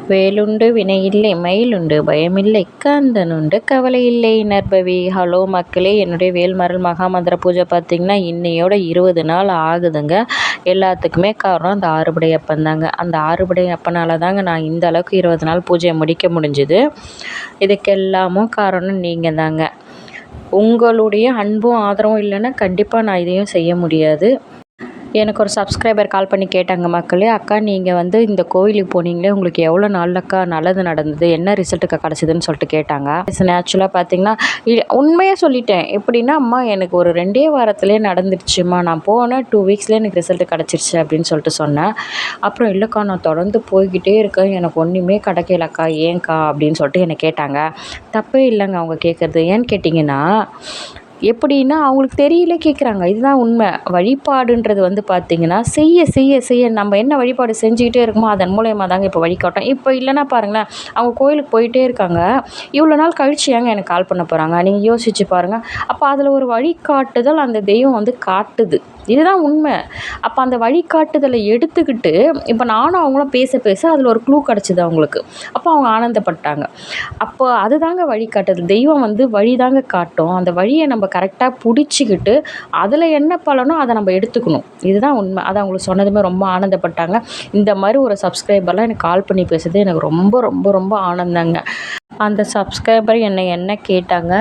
வேலுண்டு வினையில்லை மயிலுண்டு பயமில்லை காந்தனுண்டு கவலை இல்லை நற்பவி. ஹலோ மக்களே, என்னுடைய வேல்மரல் மகாமந்திர பூஜை பார்த்திங்கன்னா இன்னையோட 20 நாள் ஆகுதுங்க. எல்லாத்துக்குமே காரணம் அந்த ஆறுபடை அப்பந்தாங்க. அந்த ஆறுபடை அப்பனால தாங்க நான் இந்த அளவுக்கு 20 நாள் பூஜையை முடிக்க முடிஞ்சுது. இதுக்கெல்லாமும் காரணம் நீங்கள் தாங்க. உங்களுடைய அன்பும் ஆதரவும் இல்லைன்னா கண்டிப்பாக நான் இதையும் செய்ய முடியாது. எனக்கு ஒரு சப்ஸ்கிரைபர் கால் பண்ணி கேட்டாங்க, மக்களே, அக்கா நீங்கள் இந்த கோவிலுக்கு போனீங்களே, உங்களுக்கு எவ்வளோ நாள்லக்கா நல்லது நடந்தது, என்ன ரிசல்ட்டுக்கா கிடச்சிதுன்னு சொல்லிட்டு கேட்டாங்க. ஆக்சுவலாக பார்த்தீங்கன்னா உண்மையாக சொல்லிட்டேன். எப்படின்னா, அம்மா எனக்கு ஒரு 2 வாரத்துலேயே நடந்துடுச்சுமா, நான் போனேன் 2 வீக்ஸ்லேயே எனக்கு ரிசல்ட்டு கிடச்சிருச்சு அப்படின்னு சொல்லிட்டு சொன்னேன். அப்புறம் இல்லைக்கா, நான் தொடர்ந்து போய்கிட்டே இருக்கேன், எனக்கு ஒன்றுமே கிடைக்கலக்கா, ஏன்க்கா அப்படின்னு சொல்லிட்டு என்னை கேட்டாங்க. தப்பே இல்லைங்க அவங்க கேட்குறது. ஏன்னு கேட்டிங்கன்னா, எப்படின்னா அவங்களுக்கு தெரியல கேட்குறாங்க. இதுதான் உண்மை. வழிபாடுன்றது பார்த்திங்கன்னா செய்ய செய்ய செய்ய நம்ம என்ன வழிபாடு செஞ்சுக்கிட்டே இருக்குமோ அதன் மூலயமா தாங்க இப்போ வழிகாட்டும். இப்போ இல்லைன்னா பாருங்களேன், அவங்க கோயிலுக்கு போயிட்டே இருக்காங்க, இவ்வளோ நாள் கழிச்சு ஏங்க எனக்கு கால் பண்ண போகிறாங்க? நீங்கள் யோசிச்சு பாருங்கள். அப்போ அதில் ஒரு வழிகாட்டுதல் அந்த தெய்வம் காட்டுது. இதுதான் உண்மை. அப்போ அந்த வழிகாட்டுதலை எடுத்துக்கிட்டு இப்போ நானும் அவங்களும் பேச பேச அதில் ஒரு க்ளூ கிடச்சிது அவங்களுக்கு. அப்போ அவங்க ஆனந்தப்பட்டாங்க. அப்போ அதுதாங்க வழிகாட்டுதல். தெய்வம் வழி தாங்க காட்டும். அந்த வழியை நம்ம கரெக்டாக பிடிச்சிக்கிட்டு அதில் என்ன பலனோ அதை நம்ம எடுத்துக்கணும். இதுதான் உண்மை. அதை அவங்களுக்கு சொன்னதுமே ரொம்ப ஆனந்தப்பட்டாங்க. இந்த மாதிரி ஒரு சப்ஸ்கிரைபர்லாம் எனக்கு கால் பண்ணி பேசுறது எனக்கு ரொம்ப ரொம்ப ரொம்ப ஆனந்தங்க. அந்த சப்ஸ்கிரைபர் என்ன கேட்டாங்க,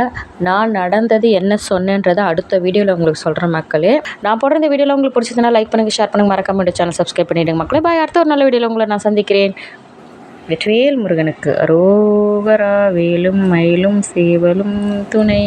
நான் நடந்தது என்ன சொன்னேன்றதை அடுத்த வீடியோவில் உங்களுக்கு சொல்கிறேன் மக்களே. நான் போடுற இந்த வீடியோவில் உங்களுக்கு பிடிச்சதுன்னா லைக் பண்ணுங்கள், ஷேர் பண்ணுங்கள், மறக்காம சேனல் சப்ஸ்கிரைப் பண்ணிவிடுங்க மக்களே. பாய். அடுத்த ஒரு நல்ல வீடியோவில் உங்களை நான் சந்திக்கிறேன். வெற்றிவேல் முருகனுக்கு அரோகரா. வேலும் மயிலும் சேவலும் துணை.